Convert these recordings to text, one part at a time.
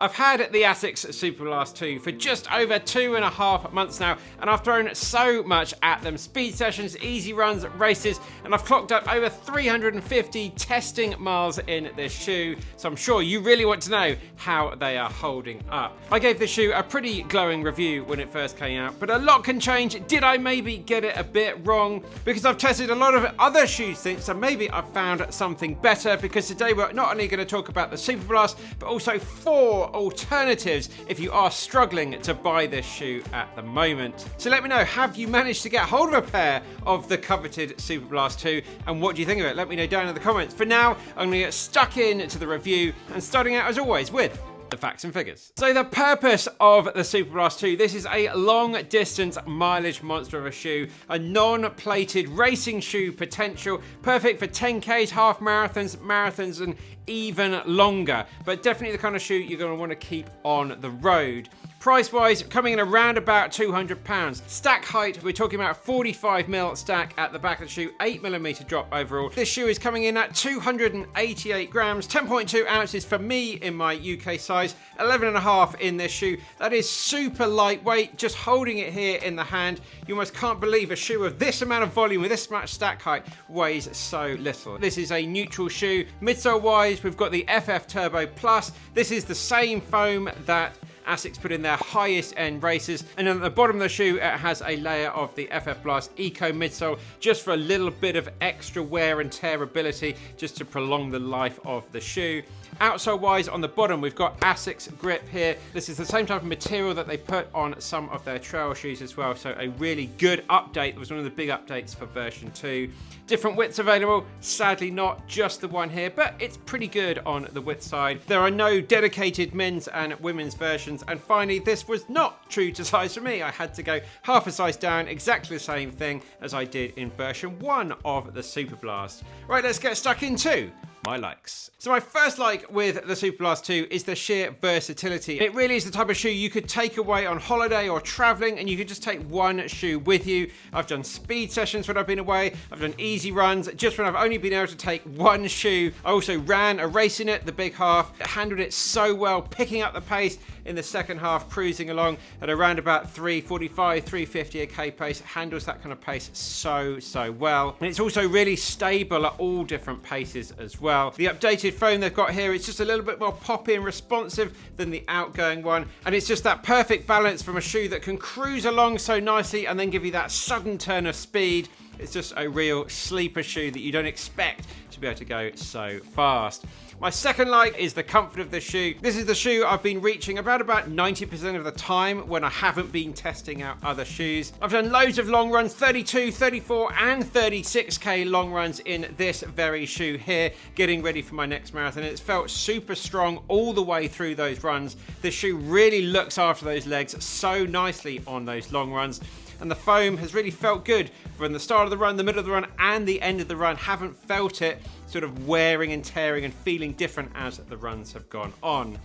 I've had the Asics Superblast 2 for just over 2.5 months now, and I've thrown so much at them. Speed sessions, easy runs, races, and I've clocked up over 350 testing miles in this shoe, so I'm sure you really want to know how they are holding up. I gave this shoe a pretty glowing review when it first came out, but a lot can change. Did I maybe get it a bit wrong? Because I've tested a lot of other shoes since, so maybe I've found something better, because today we're not only going to talk about the Superblast, but also 4 alternatives if you are struggling to buy this shoe at the moment. So let me know, have you managed to get hold of a pair of the coveted Superblast 2, and what do you think of it? Let me know down in the comments. For now, I'm going to get stuck into the review, and starting out as always with the facts and figures. So the purpose of the Superblast 2, this is a long distance mileage monster of a shoe, a non-plated racing shoe potential, perfect for 10Ks, half marathons and even longer, but definitely the kind of shoe you're going to want to keep on the road. Price wise, coming in around about £200. Stack height, we're talking about 45mm stack at the back of the shoe, 8mm drop overall. This shoe is coming in at 288 grams, 10.2 ounces for me in my UK size, 11.5 in this shoe. That is super lightweight. Just holding it here in the hand, you almost can't believe a shoe of this amount of volume with this much stack height weighs so little. This is a neutral shoe. Midsole wise, we've got the FF Turbo Plus. This is the same foam that Asics put in their highest end races, and at the bottom of the shoe it has a layer of the FF Blast Eco midsole, just for a little bit of extra wear and tear ability, just to prolong the life of the shoe. Outsole wise, on the bottom we've got Asics grip here. This is the same type of material that they put on some of their trail shoes as well, so a really good update. It was one of the big updates for version 2. Different widths available, sadly not just the one here, but it's pretty good on the width side. There are no dedicated men's and women's versions, and finally this was not true to size for me. I had to go half a size down, exactly the same thing as I did in version 1 of the Superblast. Right, let's get stuck into my likes. So my first like with the Superblast 2 is the sheer versatility. It really is the type of shoe you could take away on holiday or traveling, and you could just take one shoe with you. I've done speed sessions when I've been away. I've done easy runs just when I've only been able to take one shoe. I also ran a race in it, the big half. It handled it so well, picking up the pace in the second half, cruising along at around about 345, 350 a K pace. It handles that kind of pace so well. And it's also really stable at all different paces as well. The updated foam they've got here, it's just a little bit more poppy and responsive than the outgoing one, and it's just that perfect balance from a shoe that can cruise along so nicely and then give you that sudden turn of speed. It's just a real sleeper shoe that you don't expect to be able to go so fast. My second like is the comfort of the shoe. This is the shoe I've been reaching about 90% of the time when I haven't been testing out other shoes. I've done loads of long runs, 32, 34 and 36k long runs in this very shoe here, getting ready for my next marathon. It's felt super strong all the way through those runs. This shoe really looks after those legs so nicely on those long runs. And the foam has really felt good from the start of the run, the middle of the run and the end of the run. Haven't felt it sort of wearing and tearing and feeling different as the runs have gone on.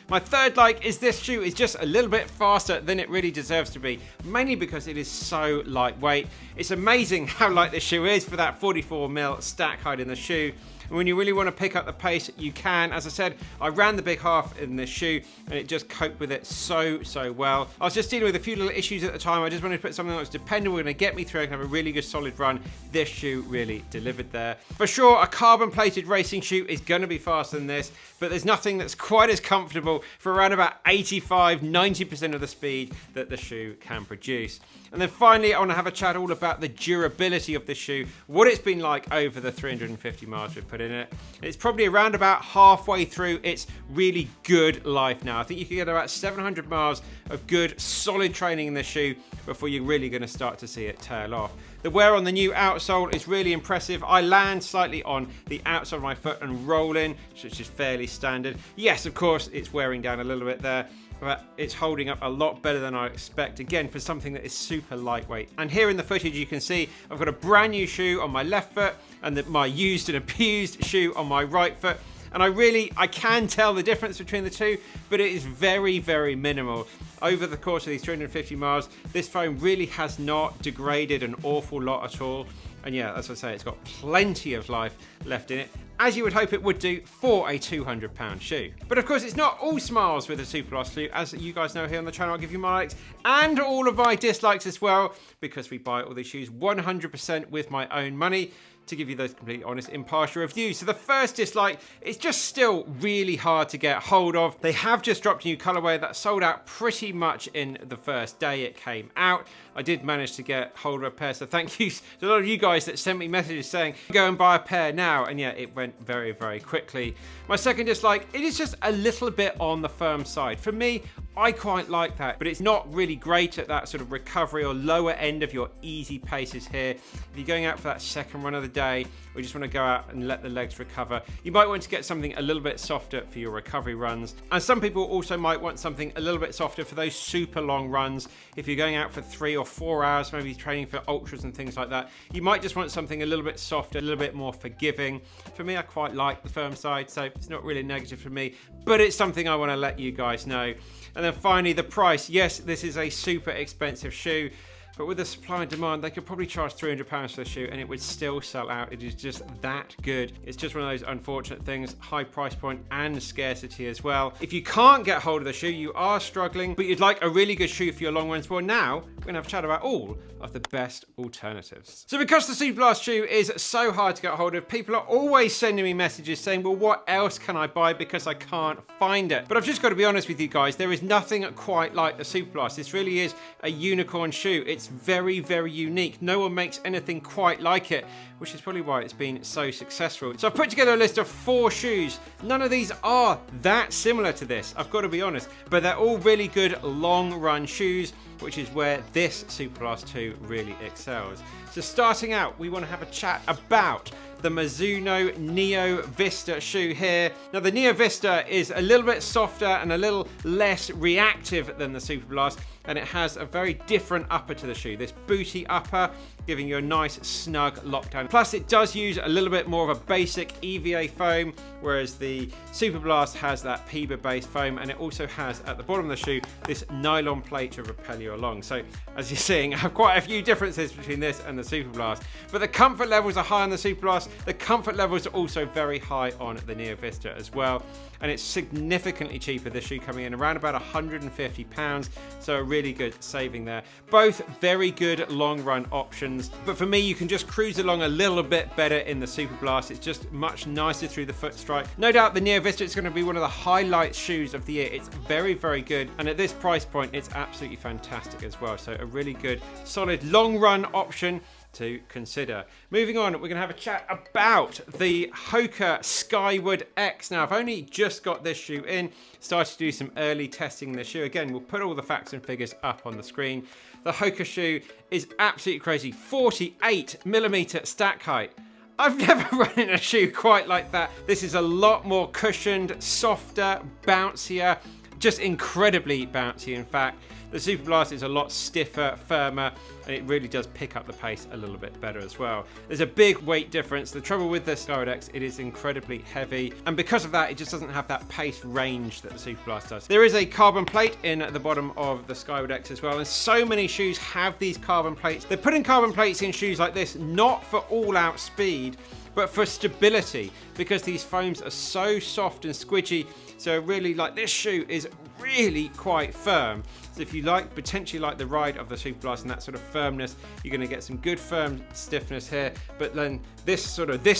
My third like is this shoe is just a little bit faster than it really deserves to be, mainly because it is so lightweight. It's amazing how light this shoe is for that 44mm stack height in the shoe. And when you really want to pick up the pace, you can. As I said, I ran the big half in this shoe and it just coped with it so well. I was just dealing with a few little issues at the time. I just wanted to put something that was dependable, going to get me through and have a really good solid run. This shoe really delivered there. For sure, a carbon plated racing shoe is going to be faster than this, but there's nothing that's quite as comfortable for around about 85-90% of the speed that the shoe can produce. And then finally, I want to have a chat all about the durability of the shoe, what it's been like over the 350 miles we've put in it. It's probably around about halfway through its really good life now. I think you can get about 700 miles of good, solid training in the shoe before you're really going to start to see it tail off. The wear on the new outsole is really impressive. I land slightly on the outsole of my foot and roll in, which is fairly standard. Yes, of course, it's wearing down a little bit there, but it's holding up a lot better than I expect, again, for something that is super lightweight. And here in the footage you can see I've got a brand new shoe on my left foot and my used and abused shoe on my right foot. And I can tell the difference between the two, but it is very minimal. Over the course of these 350 miles, this foam really has not degraded an awful lot at all. And yeah, as I say, it's got plenty of life left in it. as you would hope it would do for a £200 shoe. But of course, it's not all smiles with a Superblast shoe. As you guys know here on the channel, I'll give you my likes and all of my dislikes as well, because we buy all these shoes 100% with my own money, to give you those completely honest, impartial reviews. So the first dislike, it's just still really hard to get hold of. They have just dropped a new colorway that sold out pretty much in the first day it came out. I did manage to get hold of a pair, so thank you to a lot of you guys that sent me messages saying, go and buy a pair now, and yeah, it went very, very quickly. My second dislike, it is just a little bit on the firm side. For me, I quite like that, but it's not really great at that sort of recovery or lower end of your easy paces here. If you're going out for that second run of the day, or you just want to go out and let the legs recover, you might want to get something a little bit softer for your recovery runs. And some people also might want something a little bit softer for those super long runs. If you're going out for 3 or 4 hours, maybe training for ultras and things like that, you might just want something a little bit softer, a little bit more forgiving. For me, I quite like the firm side, so it's not really negative for me, but it's something I want to let you guys know. And then finally, the price. Yes, this is a super expensive shoe, but with the supply and demand, they could probably charge £300 for the shoe and it would still sell out. It is just that good. It's just one of those unfortunate things, high price point and scarcity as well. If you can't get hold of the shoe, you are struggling, but you'd like a really good shoe for your long runs, well, now we're gonna have a chat about all of the best alternatives. So because the Superblast shoe is so hard to get hold of, people are always sending me messages saying, well, what else can I buy because I can't find it? But I've just got to be honest with you guys, there is nothing quite like the Superblast. This really is a unicorn shoe. It's very, very unique. No one makes anything quite like it, which is probably why it's been so successful. So I've put together a list of 4 shoes. None of these are that similar to this, I've got to be honest, but they're all really good long run shoes, which is where this Superblast 2 really excels. So starting out, we want to have a chat about the Mizuno Neo Vista shoe here. Now the Neo Vista is a little bit softer and a little less reactive than the Superblast, and it has a very different upper to the shoe. This booty upper, giving you a nice snug lockdown. Plus it does use a little bit more of a basic EVA foam, whereas the Superblast has that PEBA based foam, and it also has at the bottom of the shoe this nylon plate to rappel you along. So as you're seeing, I have quite a few differences between this and the Superblast, but the comfort levels are high on the Superblast. The comfort levels are also very high on the Neo Vista as well, and it's significantly cheaper. This shoe coming in around about £150, so a really good saving there. Both very good long run options, but for me, you can just cruise along a little bit better in the Superblast. It's just much nicer through the foot strike. No doubt the Neo Vista is going to be one of the highlight shoes of the year. It's very, very good, and at this price point, it's absolutely fantastic as well. So a really good, solid long run option to consider. Moving on, we're going to have a chat about the Hoka Skyward X. Now, I've only just got this shoe in, started to do some early testing this shoe. Again, we'll put all the facts and figures up on the screen. The Hoka shoe is absolutely crazy. 48mm stack height. I've never run in a shoe quite like that. This is a lot more cushioned, softer, bouncier, just incredibly bouncy, in fact. The Superblast is a lot stiffer, firmer, and it really does pick up the pace a little bit better as well. There's a big weight difference. The trouble with the Skyward X, it is incredibly heavy, and because of that, it just doesn't have that pace range that the Superblast does. There is a carbon plate in the bottom of the Skyward X as well, and so many shoes have these carbon plates. They're putting carbon plates in shoes like this, not for all-out speed, but for stability, because these foams are so soft and squidgy. So really, like, this shoe is really quite firm. So if you potentially like the ride of the Superblast and that sort of firmness, you're going to get some good firm stiffness here. But then this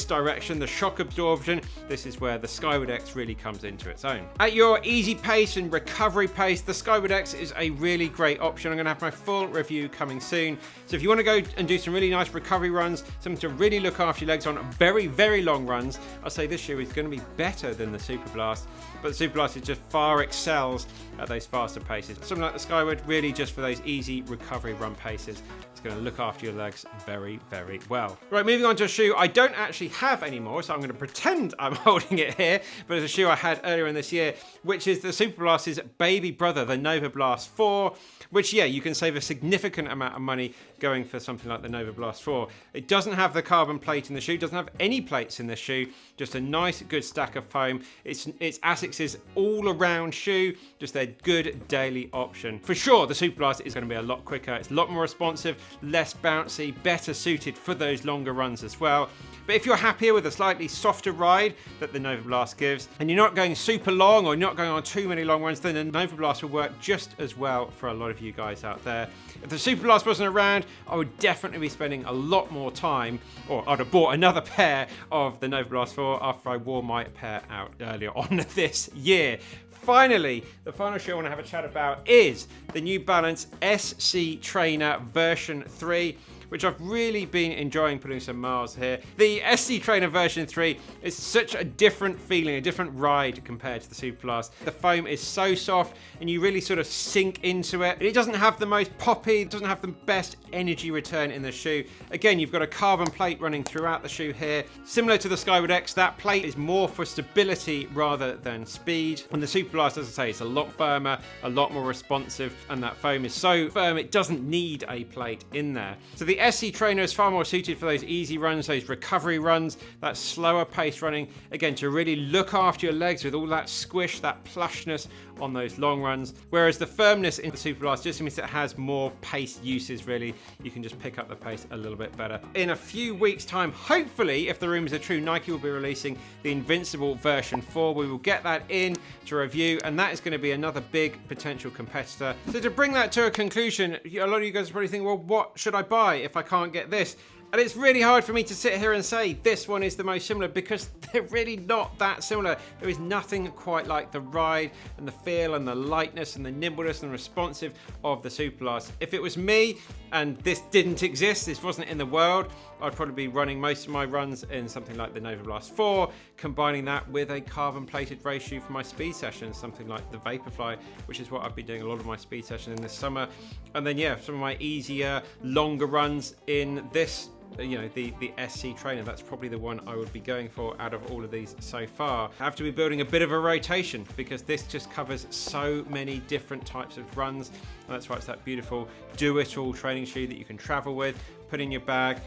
direction, the shock absorption, this is where the Skyward X really comes into its own. At your easy pace and recovery pace, the Skyward X is a really great option. I'm going to have my full review coming soon. So if you want to go and do some really nice recovery runs, something to really look after your legs on very, very long runs, I'll say this shoe is going to be better than the Superblast. But the Superblast is just far excels at those faster paces. Something like the Skyward, really just for those easy recovery run paces. It's going to look after your legs very, very well. Right, moving on to a shoe I don't actually have anymore, so I'm going to pretend I'm holding it here, but it's a shoe I had earlier in this year, which is the Superblast's baby brother, the Novablast 4, which, yeah, you can save a significant amount of money going for something like the Novablast 4. It doesn't have the carbon plate in the shoe, doesn't have any plates in the shoe, just a nice, good stack of foam. It's Asics' all-around shoe, just their good daily option. For sure, the Superblast is going to be a lot quicker. It's a lot more responsive, less bouncy, better suited for those longer runs as well. But if you're happier with a slightly softer ride that the Novablast gives, and you're not going super long or you're not going on too many long runs, then the Novablast will work just as well for a lot of you guys out there. If the Superblast wasn't around, I would definitely be spending a lot more time, or I'd have bought another pair of the Novablast 4 after I wore my pair out earlier on this year. Finally, the final shoe I want to have a chat about is the New Balance SC Trainer version 3, which I've really been enjoying putting some miles here. The SC Trainer version 3 is such a different feeling, a different ride compared to the Superblast. The foam is so soft and you really sort of sink into it. It doesn't have the most poppy, it doesn't have the best energy return in the shoe. Again, you've got a carbon plate running throughout the shoe here. Similar to the Skyward X, that plate is more for stability rather than speed. And the Superblast, as I say, it's a lot firmer, a lot more responsive, and that foam is so firm it doesn't need a plate in there. So the SC Trainer is far more suited for those easy runs, those recovery runs, that slower pace running, again, to really look after your legs with all that squish, that plushness on those long runs. Whereas the firmness in the Superblast just means it has more pace uses, really. You can just pick up the pace a little bit better. In a few weeks' time, hopefully, if the rumors are true, Nike will be releasing the Invincible version 4. We will get that in to review, and that is going to be another big potential competitor. So to bring that to a conclusion, a lot of you guys are probably thinking, well, what should I buy if I can't get this? And it's really hard for me to sit here and say this one is the most similar, because they're really not that similar. There is nothing quite like the ride and the feel and the lightness and the nimbleness and responsive of the Superblast. If it was me and this didn't exist, this wasn't in the world, I'd probably be running most of my runs in something like the Novablast 4, combining that with a carbon plated race shoe for my speed sessions, something like the Vaporfly, which is what I've been doing a lot of my speed sessions in this summer. And then yeah, some of my easier, longer runs in this, you know, the SC Trainer. That's probably the one I would be going for out of all of these so far. I have to be building a bit of a rotation because this just covers so many different types of runs, and that's why it's that beautiful do-it-all training shoe that you can travel with, put in your bag,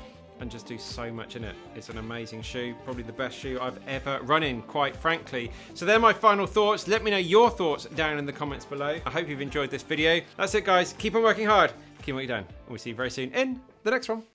and just do so much in it. It's an amazing shoe, probably the best shoe I've ever run in, quite frankly. So they're my final thoughts. Let me know your thoughts down in the comments below. I hope you've enjoyed this video. That's it, guys. Keep on working hard, keep what you've done, and we'll see you very soon in the next one.